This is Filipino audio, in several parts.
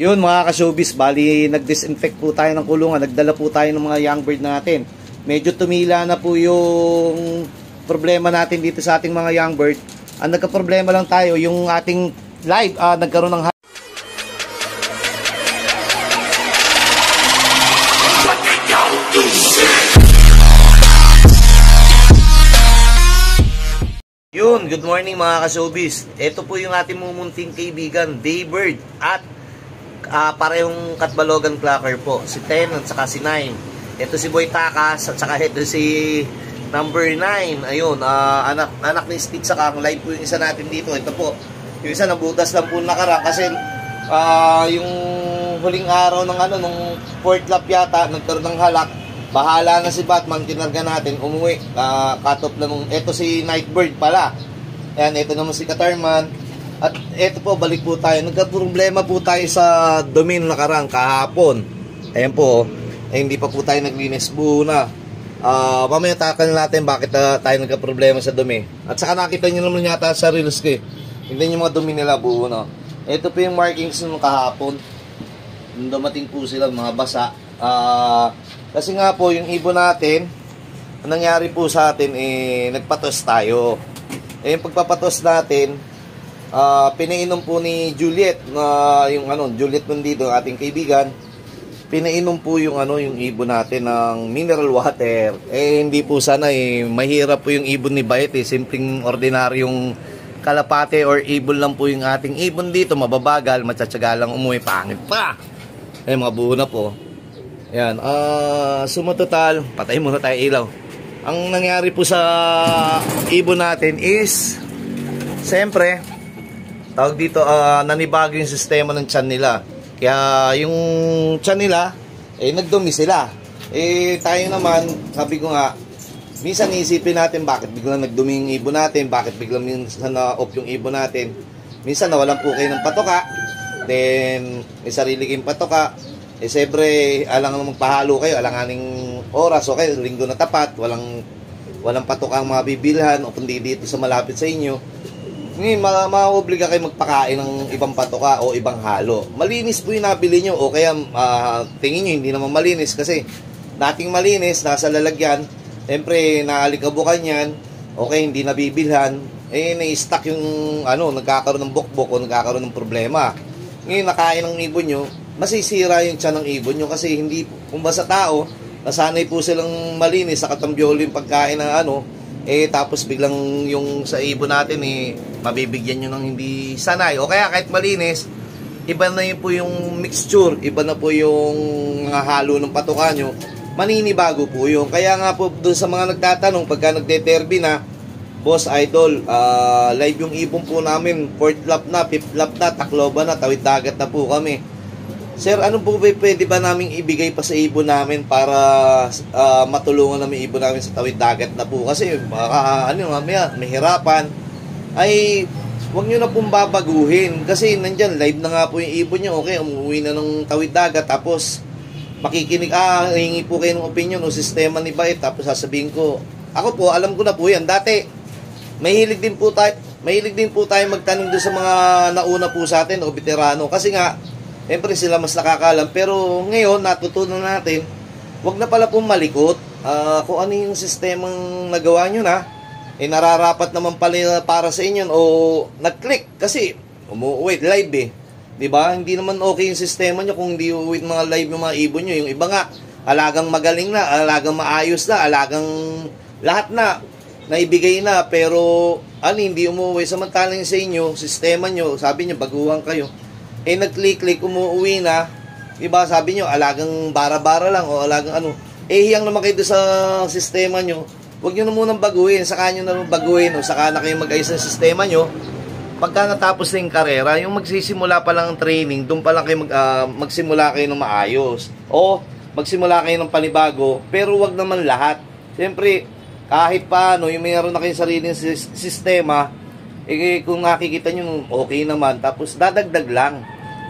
Yun mga ka-showbiz, bali nag-disinfect po tayo ng kulungan, nagdala po tayo ng mga young bird natin. Medyo tumila na po yung problema natin dito sa ating mga young bird. Ang nagka-problema lang tayo, yung ating live, nagkaroon ng Yun, good morning mga ka-showbiz. Ito po yung ating mumunting kaibigan, Daybird at parehong Katbalogan Clocker po, si 10 at saka si 9. Ito si Boy Takas at saka ito si number 9. Ayun, anak ni Stitch, saka ang live po yung isa natin dito. Ito po, yung isa nabutas lang po nakarang kasi yung huling araw ng nung 4th lap yata, nagkaroon ng halak. Bahala na si Batman, kinarga natin, umuwi. Cut off na nung, ito si Nightbird pala. Ayan, ito naman si Katarman. At ito po, balik po tayo. Nagka-problema po tayo sa domain nakarang kahapon. Ayan po, hindi pa po tayo naglinis. Buo na. Mamaya takal natin bakit tayo nagka-problema sa dumi. At saka nakita nyo naman yata sa reels ko eh. Hindi yung mga dumi nila, buo na. Ito po yung markings nung kahapon. Nung dumating po sila, mga basa. Kasi nga po, yung ibon natin, ang nangyari po sa atin, nagpatos tayo. Yung pagpapatos natin, pinainom po ni Juliet, yung Juliet nandito, ating kaibigan, pinainom po yung yung ibon natin ng mineral water. Hindi po sana mahirap po yung ibon ni Bayet simpleng ordinaryong kalapate or ibon lang po yung ating ibon dito, mababagal, matsatsaga lang umuwi, pangit pa. Mga buo na po. Yan, sumatotal, patay muna tayo ilaw. Ang nangyari po sa ibon natin is, siyempre, tawag dito, nanibago yung sistema ng tiyan nila. Kaya yung tiyan nila, nagdumi sila. Tayo naman, sabi ko nga, minsan isipin natin bakit biglang nagdumi yung ibon natin, bakit biglang minsan na-off yung ibon natin. Minsan nawalan po kayo ng patoka, then may sarili kayong patoka. Siyempre, alang magpahalo kayo, alanganing oras, okay, linggo na tapat, walang patoka ang mga bibilhan o kundi dito sa malapit sa inyo. Ngayon, ma-obliga kayo magpakain ng ibang patoka o ibang halo. Malinis po yung nabili nyo o kaya tingin nyo hindi naman malinis kasi dating malinis, nasa lalagyan, siyempre naalikabukan yan, okay, hindi nabibilhan, na-stuck yung nagkakaroon ng bukbok o nagkakaroon ng problema. Ngayon, nakain ng ibon nyo, masisira yung tiyan ng ibon nyo kasi hindi, kung ba sa tao, nasanay po silang malinis, nakatambyolo yung pagkain ng tapos biglang yung sa ibon natin mabibigyan nyo ng hindi sanay. O kaya kahit malinis, iba na yun po yung mixture, iba na po yung mga halo ng patuka nyo, maninibago po yun. Kaya nga po doon sa mga nagtatanong, pagka nagdeterbi na, Boss Idol, live yung ibon po namin, 4th lap na, 5th lap na, Tacloban na, tawid dagat na po kami. Sir, ano po pwede ba namin ibigay pa sa ibon namin para matulungan namin ibon namin sa tawid dagat na po? Kasi mamaya, mahirapan. Huwag nyo na pong babaguhin. Kasi nandyan, live na nga po yung ibon nyo. Okay, umuwi na ng tawid dagat. Tapos, makikinig, hingi po kayo ng opinion o sistema ni Bayet. Tapos sasabihin ko, ako po, alam ko na po yan. Dati, mahilig din po tayo magtanong doon sa mga nauna po sa atin o veterano. Kasi nga, siyempre sila mas nakakalam. Pero ngayon, natutunan natin, wag na pala pong malikot. Kung ano yung sistemang nagawa nyo na, nararapat naman pala para sa inyo o nag-click. Kasi, umuwi, live diba? Hindi naman okay yung sistema nyo kung hindi uwi mga live yung mga ibon nyo. Yung iba nga, alagang magaling na, alagang maayos na, alagang lahat na, naibigay na, pero hindi umuwi. Samantalang sa inyo, sistema nyo, sabi nyo, baguhan kayo. Nag-click, umuwi na, diba, sabi nyo, alagang bara-bara lang, o alagang hiyang naman kayo sa sistema nyo, huwag nyo na munang baguhin, saka nyo na baguhin, o saka na kayo mag-ayos ng sistema nyo. Pagka natapos na yung karera, yung magsisimula pa lang ang training, doon pa lang kayo magsimula kayo ng maayos, o magsimula kayo ng panibago, pero wag naman lahat. Siyempre, kahit paano, yung mayroon na kayong sariling sistema, kung nakikita nyo, okay naman. Tapos, dadagdag lang.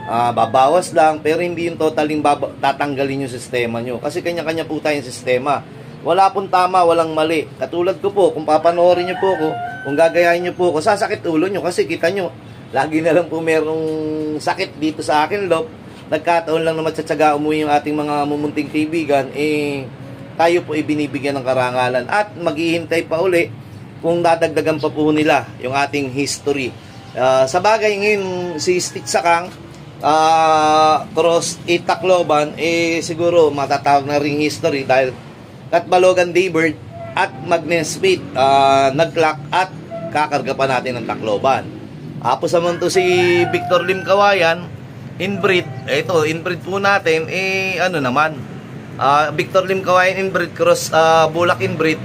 Babawas lang, pero hindi yung totaling tatanggalin yung sistema nyo. Kasi kanya-kanya po tayong sistema. Wala pong tama, walang mali. Katulad ko po, kung papanoorin nyo po ako, kung gagayahin nyo po ako, sasakit ulo nyo. Kasi kita nyo, lagi na lang po merong sakit dito sa akin, loob. nagkataon lang na matsatsaga umuwi yung ating mga mumunting kaibigan, tayo po ibinibigyan ng karangalan at maghihintay pa uli kung dadagdagan pa po nila yung ating history. Sa bagay ngayon, si Stitch Sakang, Cross 8 Tacloban, siguro matatawag na ring history dahil Katbalogan Daybird at Magnus Speed nag-clock at kakarga pa natin ng Tacloban. Tapos naman to si Victor Lim Kawayan, inbreed. Ito, inbreed po natin, ano naman, Victor Lim Kawayan inbreed, Cross Bulak inbreed.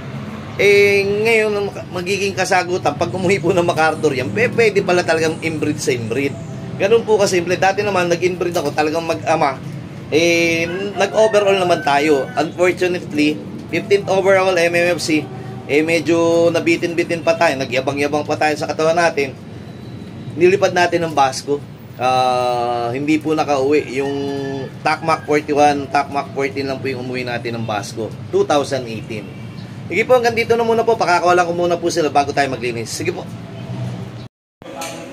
Ngayon, magiging kasagutan, pag umuwi po ng MacArthur yan, pwede pala talagang inbreed sa inbreed. Ganun po kasimple. Dati naman, nag-inbreed ako, talagang mag-ama. Nag-overall naman tayo. Unfortunately, 15th overall MMFC, medyo nabitin-bitin pa tayo, nagyabang-yabang pa tayo sa katawan natin. Nilipad natin ng Basco. Hindi po nakauwi. Yung TACMAC 41, TACMAC 14 lang po yung umuwi natin ng Basco. 2018. Sige po, hanggang dito na muna po. Pakakawalan ko muna po sila bago tayo maglinis. Sige po.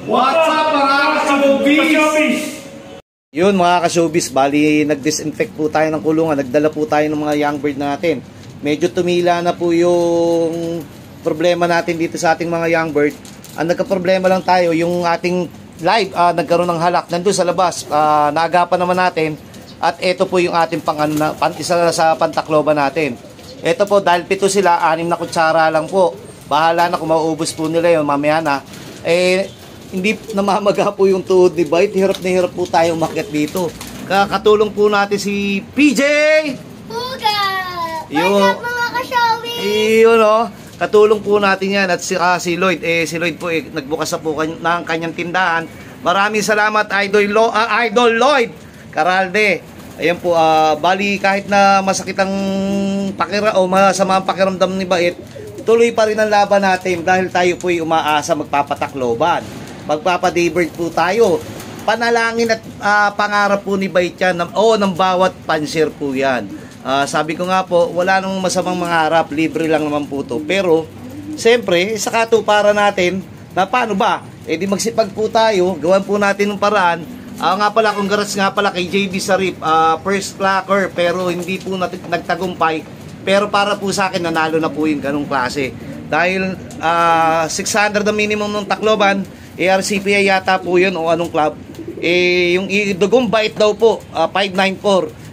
What's up mga ka-showbiz? Yun mga ka-showbiz, bali nag-disinfect po tayo ng kulungan. Nagdala po tayo ng mga young bird natin. Medyo tumila na po yung problema natin dito sa ating mga young bird. Ang nagka-problema lang tayo, yung ating live, nagkaroon ng halak nandun sa labas, naagapan naman natin. At ito po yung ating isa sa Pantacloban natin. Ito po, dahil 7 sila, 6 na kutsara lang po. Bahala na kung mauubos po nila yun, mamaya na. Hindi namamaga po yung tuhod ni Bite. Hirap na hirap po tayo umakyat dito. Kakatulong po natin si PJ! Puga! Yun. What's up mga ka-showbiz? Yun o. Katulong po natin yan. At si Lloyd. Si Lloyd po nagbukas na po ng kanyang tindahan. Maraming salamat Idol Lloyd Caralde. Ayan po. Bali kahit na masakit ang masama ang pakiramdam ni Bait, tuloy pa rin ang laban natin dahil tayo po umaasa magpapatakloban. Magpapa-Daybird po tayo. Panalangin at pangarap po ni Bait yan ng bawat panser po yan. Sabi ko nga po, wala nang masamang mangarap, libre lang naman po to. Pero, siyempre, sa katuparan natin, na paano ba? Di magsipag po tayo, gawan po natin ng paraan. Nga pala, congrats nga pala kay JB Sarip, first clacker, pero hindi po nagtagumpay. Pero para po sa akin, nanalo na po yung ganong klase. Dahil 600 ang minimum ng Tacloban, ARCPI yata po yun o anong club. Yung Dugong Bait daw po, 594.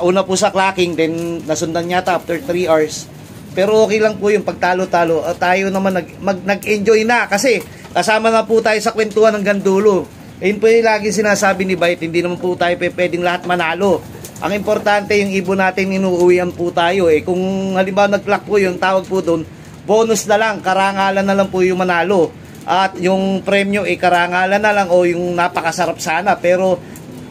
Una po sa clocking, then nasundan yata after 3 hours. Pero okay lang po yung pagtalo-talo. Tayo naman nag-enjoy na kasi kasama na po tayo sa kwentuhan ng gandulo. Yun po yung lagi sinasabi ni Bait, hindi naman po tayo pwedeng lahat manalo. Ang importante yung ibon natin inuuwian po tayo. Kung halimbawa nag-clock po yung tawag po doon, bonus na lang, karangalan na lang po yung manalo. At yung premyo karangalan na lang o yung napakasarap sana. Pero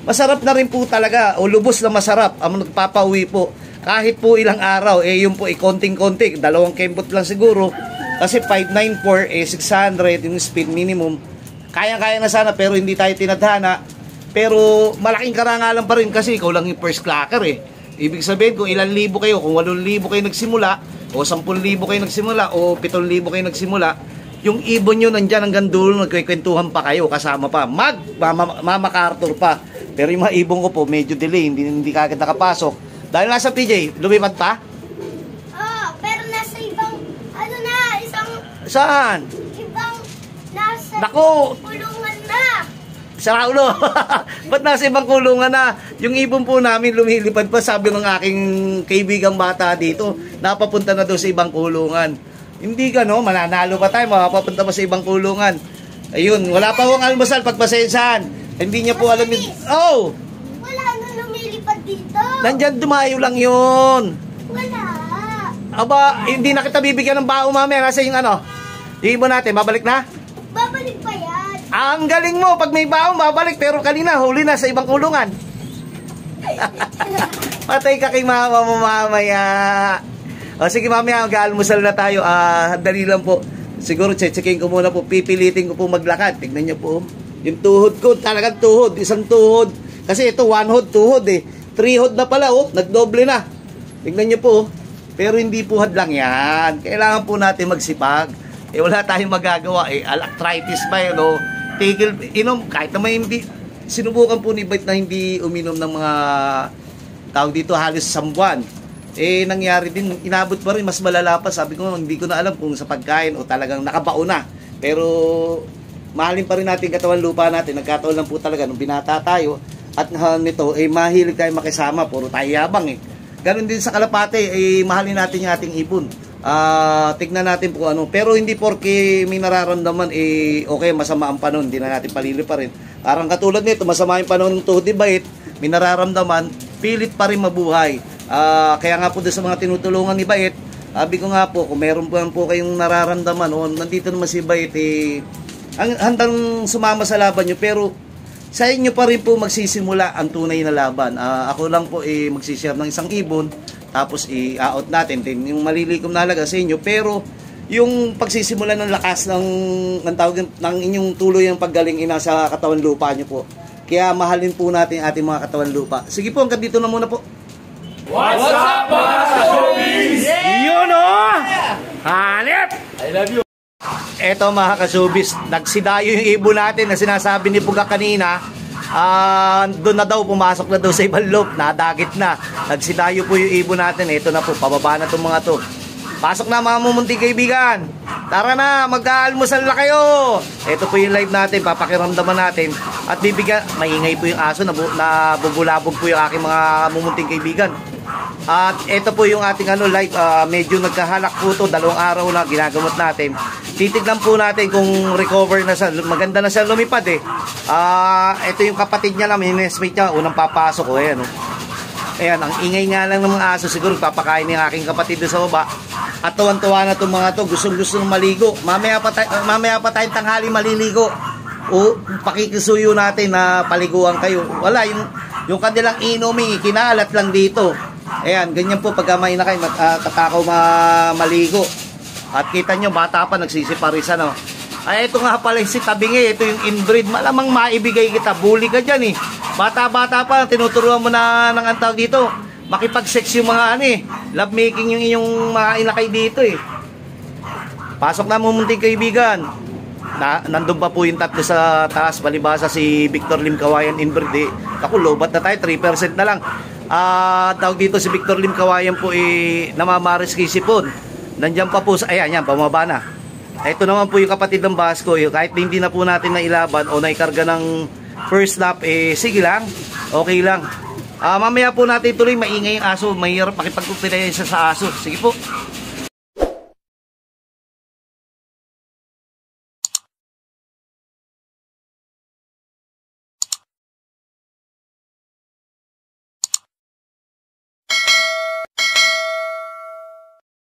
masarap na rin po talaga o lubos na masarap ang nagpapauwi po. Kahit po ilang araw, yun po konting-konti, 2 kembot lang siguro. Kasi 594, 600 yung speed minimum. Kaya-kaya na sana pero hindi tayo tinadhana. Pero malaking karangalan pa rin kasi ikaw lang yung first clacker Ibig sabihin kung ilang libo kayo, kung 8,000 kayo nagsimula, o 10,000 kayo nagsimula, o 7,000 kayo nagsimula, yung ibon nyo nandyan hanggang dulo, nagkikwentuhan pa kayo, kasama pa, MacArthur pa. Pero yung mga ibon ko po, medyo delay, hindi kagad nakapasok. Dahil nasa PJ, lumipat pa? Pero nasa ibang, isang... Saan? Ibang, nasa Nako! kulungan na. Sa ulo. Ba't nasa ibang kulungan na? Yung ibon po namin lumilipad pa, sabi ng aking kaibigang bata dito, napapunta na doon sa ibang kulungan. Hindi mananalo pa tayo, mapapunta pa sa ibang kulungan. Ayun, wala pa akong almusal, pagpasensyahan. Hindi niya po alam yun. Oh! Wala na lumilipad dito. Nandyan, dumayo lang yun. Wala. Aba, hindi na kita bibigyan ng bao mamaya. Nasa yung yung ibon natin, babalik na? Babalik pa yan. Ang galing mo, pag may bao, babalik. Pero kanina, huli na sa ibang kulungan. Patay ka kay mama mo mamaya. O sige mamaya, mag-almusal na tayo. Dali lang po. Siguro checkin ko muna po. Pipilitin ko po maglakad. Tignan nyo po. Yung tuhod ko, talagang tuhod. Isang tuhod. Kasi ito, 1 hod, 2 hod 3 hod na pala, nagdoble na. Tignan nyo po. Pero hindi po hadlang yan. Kailangan po natin magsipag. Wala tayong magagawa. Arthritis pa yun, Tigil, kahit na may hindi. sinubukan po ni Bait na hindi uminom ng mga tawag dito halos isang buwan. Nangyari din, inabot pa rin, mas malala pa. Sabi ko, hindi ko na alam kung sa pagkain o talagang nakabao na. Pero mahalin pa rin natin katawan lupa natin. Nagkataon lang po talaga nung binata tayo. At nito, mahilig tayo makisama. Puro tayo yabang Ganon din sa Kalapate, mahalin natin yung ating ipon. Tignan natin po ano. Pero hindi porke may nararamdaman, okay, masama ang panahon. Hindi na natin palili pa rin. Parang katulad nito, masama yung panahon ng tuhod ni Bait. May nararamdaman, pilit pa rin mabuhay. Kaya nga po doon sa mga tinutulungan ni Bait, sabi ko nga po, kung meron po kayong nararamdaman, nandito naman si Bait, handang sumama sa laban nyo, pero sa inyo pa rin po magsisimula ang tunay na laban. Ako lang po magsishare ng isang ibon, tapos i-out natin din yung malilikom na halaga sa inyo, pero yung pagsisimula ng lakas ng tawag ng inyong tuloy ang paggaling nasa katawan lupa nyo po. Kaya mahalin po natin ating mga katawan lupa. Sige po, hanggang dito na muna po. What's up, mga ka-showbiz? Yun o! Hanip! I love you. Eto mga ka-showbiz, nagsidayo yung ibon natin na sinasabi ni Puga kanina. Doon na daw, pumasok na daw sa ibang loop, nadagit na. Nagsidayo po yung ibon natin. Eto na po, pababa na itong mga to. Pasok na mga mumunting kaibigan. Tara na, magkaalmusal na kayo. Ito po yung live natin, papakiramdaman natin. At bibigyan, maingay po yung aso, nabubulabog po yung aking mga mumunting kaibigan. At ito po yung ating live, medyo nagkahalak po to, 2 araw na ginagamot natin. Titignan po natin kung recover na siya, maganda na siya lumipad ito yung kapatid niya lang, hinesmate niya, unang papasok ko, ayan. Ayan, ang ingay nga lang ng mga aso, siguro papakain ng aking kapatid doon sa baba. At tuwan-tuwa na itong mga to, gustong-gusto maligo. Mamaya pa tayong tanghali maliligo. O pakikisuyo natin na paliguan kayo. Wala, yung kanilang inumin, kinalat lang dito. Ayan, ganyan po pagka may na kayo, tatakaw maligo. At kita nyo, bata pa, nagsisiparisan. Ay, ito nga pala si Tabingi, ito yung inbreed. Malamang maibigay kita, bully ka dyan Bata-bata pa, tinuturuan mo na ng antawag dito. Makipag-sex yung mga love making yung inyong mga inakay dito Pasok na mo munting kaibigan. Nandun pa po yung tatlo sa taas, palibasa si Victor Lim Kawayan inbreed Ako, lobat na tayo, 3% na lang. Tawag dito si Victor Lim Kawayan po namamaris kay Sipon. Nandiyan pa po, ayan, pumaba na. Ito naman po yung kapatid ng Basco, kahit hindi na po natin nailaban o naikarga ng first lap, sige lang, okay lang. Mamaya po natin tuloy, maingay yung aso, mahirap makipagpupinayan sa aso. Sige po.